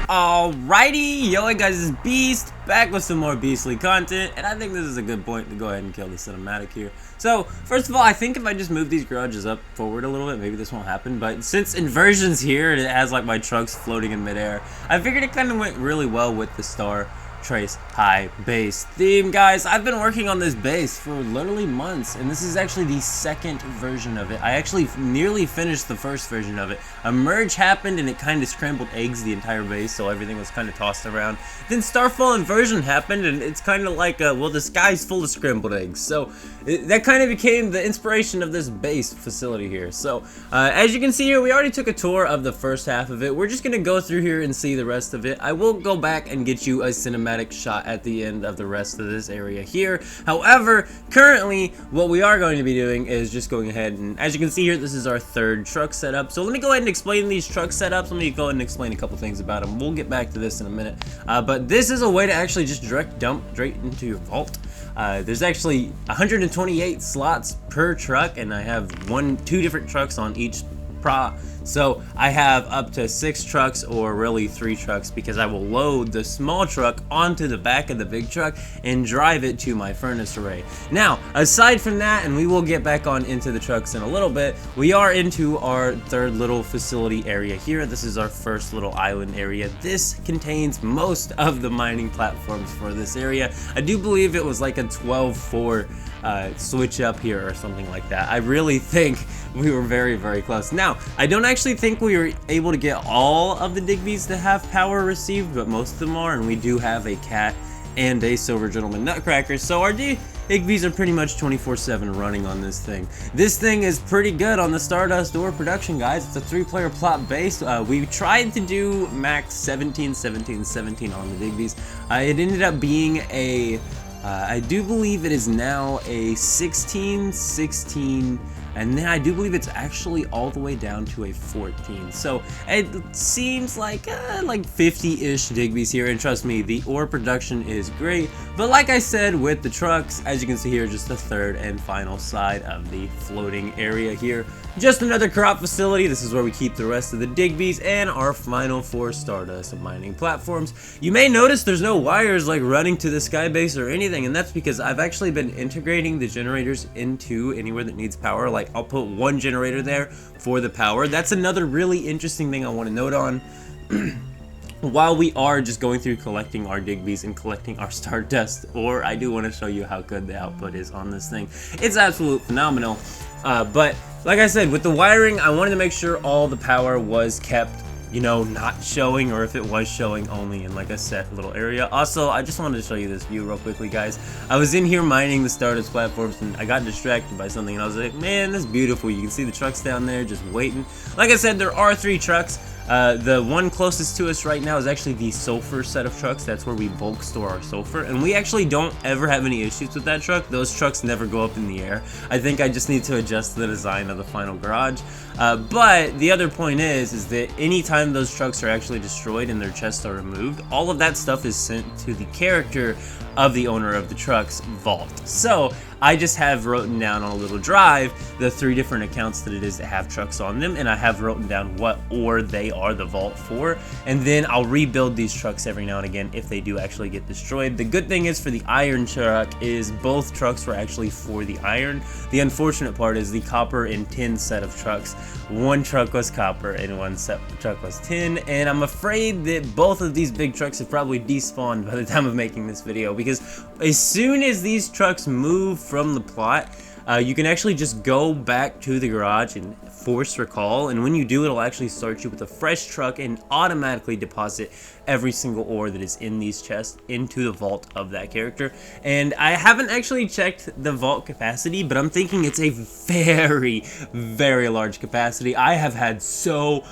Alrighty, yo hey guys, it's Beast, back with some more beastly content, and I think this is a good point to go ahead and kill the cinematic here. So, first of all, I think if I just move these garages up forward a little bit, maybe this won't happen, but since inversion's here and it has like my trucks floating in midair, I figured it kind of went really well with the Star Trace High Base theme. Guys, I've been working on this base for literally months, and this is actually the second version of it. I actually nearly finished the first version of it. A merge happened and it kind of scrambled eggs the entire base, so everything was kind of tossed around. Then Starfall inversion happened, and it's kind of like well, the sky's full of scrambled eggs, so that kind of became the inspiration of this base facility here. So as you can see here, we already took a tour of the first half of it. We're just gonna go through here and see the rest of it. I will go back and get you a cinematic shot at the end of the rest of this area here. However, currently what we are going to be doing is just going ahead, and as you can see here, this is our third truck setup. So let me go ahead and explain these truck setups. Let me go ahead and explain a couple things about them. We'll get back to this in a minute, but this is a way to actually just direct dump straight into your vault. There's actually 128 slots per truck, and I have two different trucks on each pro. So I have up to 6 trucks, or really 3 trucks, because I will load the small truck onto the back of the big truck and drive it to my furnace array. Now, aside from that, and we will get back on into the trucks in a little bit, we are into our third little facility area here. This is our first little island area. This contains most of the mining platforms for this area. I do believe it was like a 12-4 switch up here or something like that. I really think we were very, very close. Now, I don't actually think we were able to get all of the Digbees to have power received, but most of them are, and we do have a cat and a silver gentleman nutcracker, so our Digbees are pretty much 24/7 running on this thing. This thing is pretty good on the StarDust ore production, guys. It's a 3-player plot base. We tried to do max 17, 17, 17 on the Digbees. It ended up being a I do believe it is now a 16, 16, and then I do believe it's actually all the way down to a 14. So it seems like 50-ish Digbees here, and trust me, the ore production is great. But like I said, with the trucks, as you can see here, just the third and final side of the floating area here. Just another crop facility. This is where we keep the rest of the Digbees and our final 4 StarDust mining platforms. You may notice there's no wires like running to the sky base or anything, and that's because I've actually been integrating the generators into anywhere that needs power. Like, I'll put one generator there for the power. That's another really interesting thing I want to note on. While we are just going through collecting our Digbees and collecting our StarDust ore, I do want to show you how good the output is on this thing. It's absolutely phenomenal. But like I said, with the wiring, I wanted to make sure all the power was kept, you know, not showing, or if it was showing, only in like a set little area. Also, I just wanted to show you this view real quickly, guys. I was in here mining the StarDust platforms, and I got distracted by something, and I was like, man, this is beautiful. You can see the trucks down there just waiting. Like I said, there are 3 trucks. The one closest to us right now is actually the sulfur set of trucks. That's where we bulk store our sulfur, and we actually don't ever have any issues with that truck. Those trucks never go up in the air. I think I just need to adjust the design of the final garage. But the other point is that anytime those trucks are actually destroyed and their chests are removed, all of that stuff is sent to the character of the owner of the truck's vault. So I just have written down on a little drive the 3 different accounts that it is that have trucks on them, and I have written down what ore they are the vault for, and then I'll rebuild these trucks every now and again if they do actually get destroyed. The good thing is for the iron truck is both trucks were actually for the iron. The unfortunate part is the copper and tin set of trucks. One truck was copper and one truck was tin, and I'm afraid that both of these big trucks have probably despawned by the time of making this video, because as soon as these trucks move from the plot, you can actually just go back to the garage and force recall, and when you do, it'll actually start you with a fresh truck and automatically deposit every single ore that is in these chests into the vault of that character. And I haven't actually checked the vault capacity, but I'm thinking it's a very, very large capacity. I have had so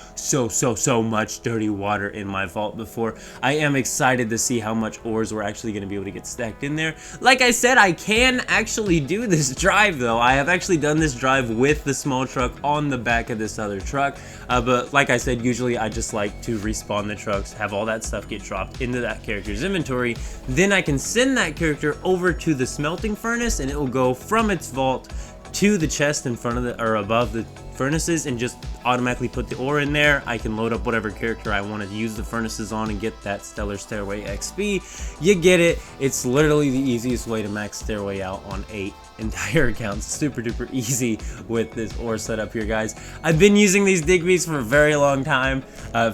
much dirty water in my vault before. I am excited to see how much ores we're actually going to be able to get stacked in there. Like I said, I can actually do this drive though. I have actually done this drive with the small truck on the back of this other truck, but like I said, usually I just like to respawn the trucks, have all that stuff get dropped into that character's inventory, then I can send that character over to the smelting furnace, and it will go from its vault to the chest in front of the, or above the furnaces, and just automatically put the ore in there. I can load up whatever character I want to use the furnaces on and get that Stellar Stairway XP. You get it. It's literally the easiest way to max Stairway out on 8 entire accounts. Super duper easy with this ore setup here, guys. I've been using these Digbees for a very long time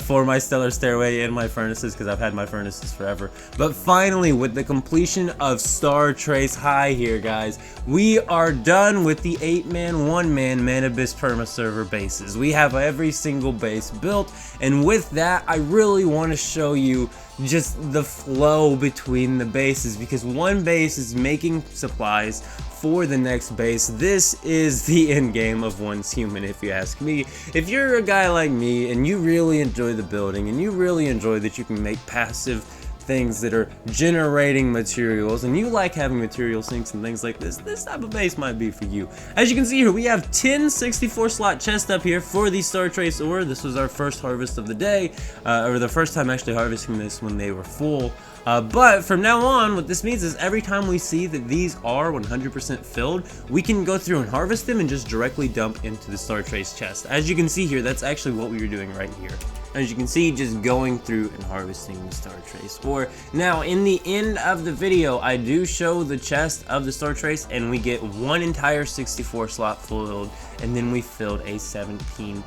for my Stellar Stairway and my furnaces, because I've had my furnaces forever. But finally, with the completion of Star Trace High here, guys, we are done with the 8-man, 1-man Anabasis Perma-Server bases. We have every single base built, and with that, I really want to show you just the flow between the bases, because one base is making supplies for the next base. This is the end game of Once Human, if you ask me. If you're a guy like me and you really enjoy the building and you really enjoy that you can make passive things that are generating materials, and you like having material sinks and things like this type of base might be for you. As you can see here, we have 10 64 slot chests up here for the Star Trace ore. This was our first harvest of the day, or the first time actually harvesting this when they were full. But from now on, what this means is every time we see that these are 100% filled, we can go through and harvest them and just directly dump into the Star Trace chest. As you can see here, that's actually what we were doing right here. As you can see, just going through and harvesting the Star Trace ore. Now, in the end of the video, I do show the chest of the Star Trace, and we get one entire 64 slot filled, and then we filled a 17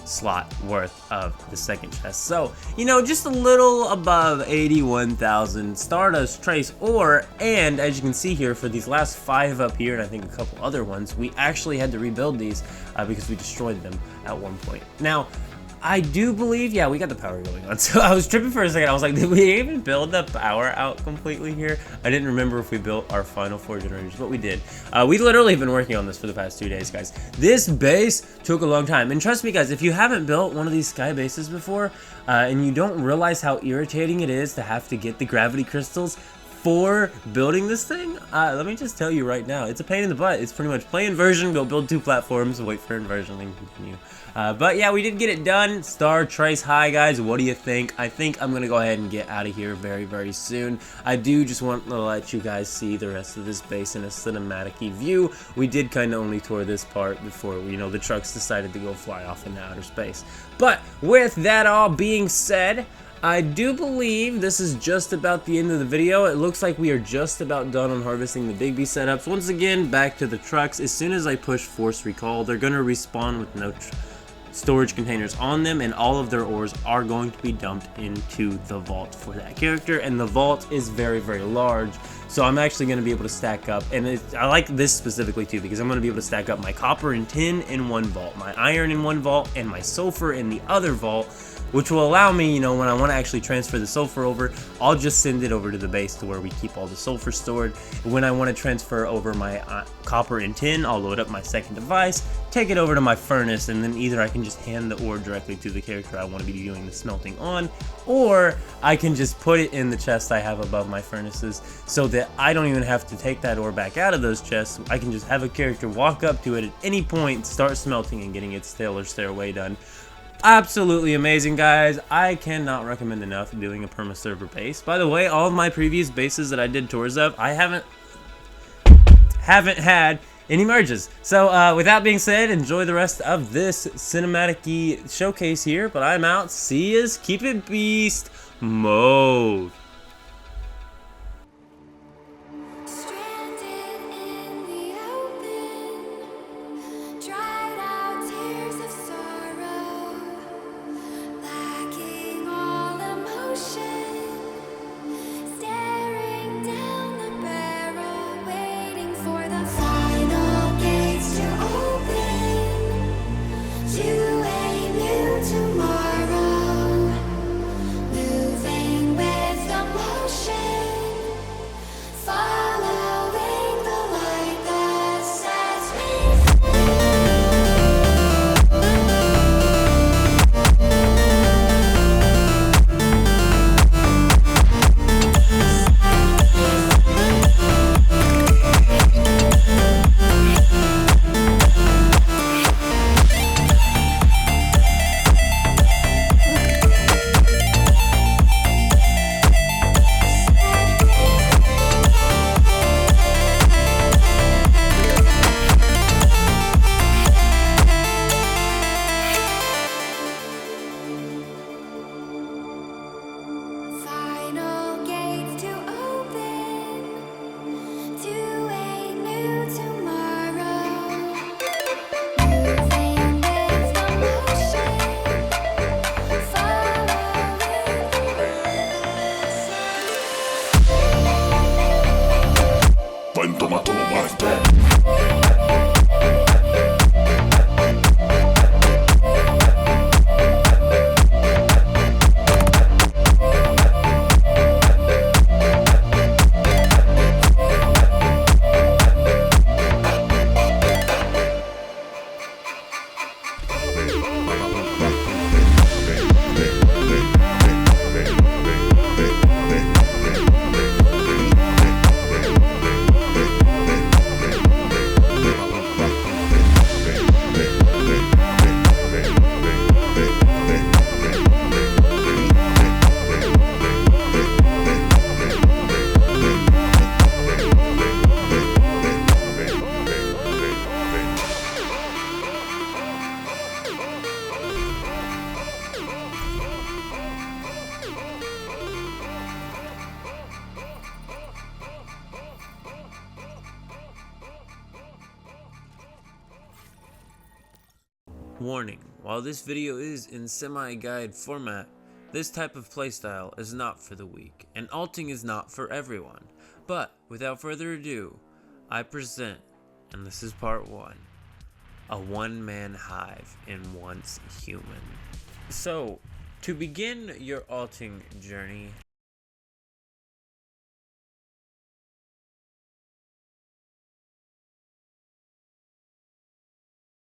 slot worth of the second chest. So, you know, just a little above 81,000 StarDust Trace ore. And as you can see here, for these last 5 up here, and I think a couple other ones, we actually had to rebuild these because we destroyed them at one point. Now, I do believe, yeah, we got the power going on. So I was tripping for a second. I was like, did we even build the power out completely here? I didn't remember if we built our final 4 generators, but we did. We literally have been working on this for the past 2 days, guys. This base took a long time. And trust me, guys, if you haven't built one of these sky bases before, and you don't realize how irritating it is to have to get the gravity crystals for building this thing, let me just tell you right now, it's a pain in the butt. It's pretty much play inversion, go build 2 platforms, wait for inversion, then continue. But yeah, we did get it done. Star Trace High, guys. What do you think? I think I'm gonna go ahead and get out of here very, very soon. I do just want to let you guys see the rest of this base in a cinematic-y view. We did kind of only tour this part before, you know, the trucks decided to go fly off into outer space. But with that all being said, I do believe this is just about the end of the video. It looks like we are just about done on harvesting the Digby setups. Once again, back to the trucks. As soon as I push force recall, they're going to respawn with no storage containers on them, and all of their ores are going to be dumped into the vault for that character. And the vault is very, very large, so I'm actually going to be able to stack up, and I like this specifically too, because I'm going to be able to stack up my copper and tin in one vault, my iron in one vault, and my sulfur in the other vault, which will allow me, you know, when I want to actually transfer the sulfur over, I'll just send it over to the base to where we keep all the sulfur stored. When I want to transfer over my copper and tin, I'll load up my second device, take it over to my furnace, and then either I can just hand the ore directly to the character I want to be doing the smelting on, or I can just put it in the chest I have above my furnaces, so that I don't even have to take that ore back out of those chests. I can just have a character walk up to it at any point, start smelting, and getting its Stellar Stairway done. Absolutely amazing, guys. I cannot recommend enough doing a Perma-Server base. By the way, all of my previous bases that I did tours of, I haven't had any merges. So with that being said, enjoy the rest of this cinematic-y showcase here, but I'm out. See yous. Keep it beast mode. Tomorrow, moving with Toma mais pé. Warning, while this video is in semi-guide format, this type of playstyle is not for the weak, and alting is not for everyone. But, without further ado, I present, and this is part 1, a one-man hive in Once Human. So, to begin your alting journey,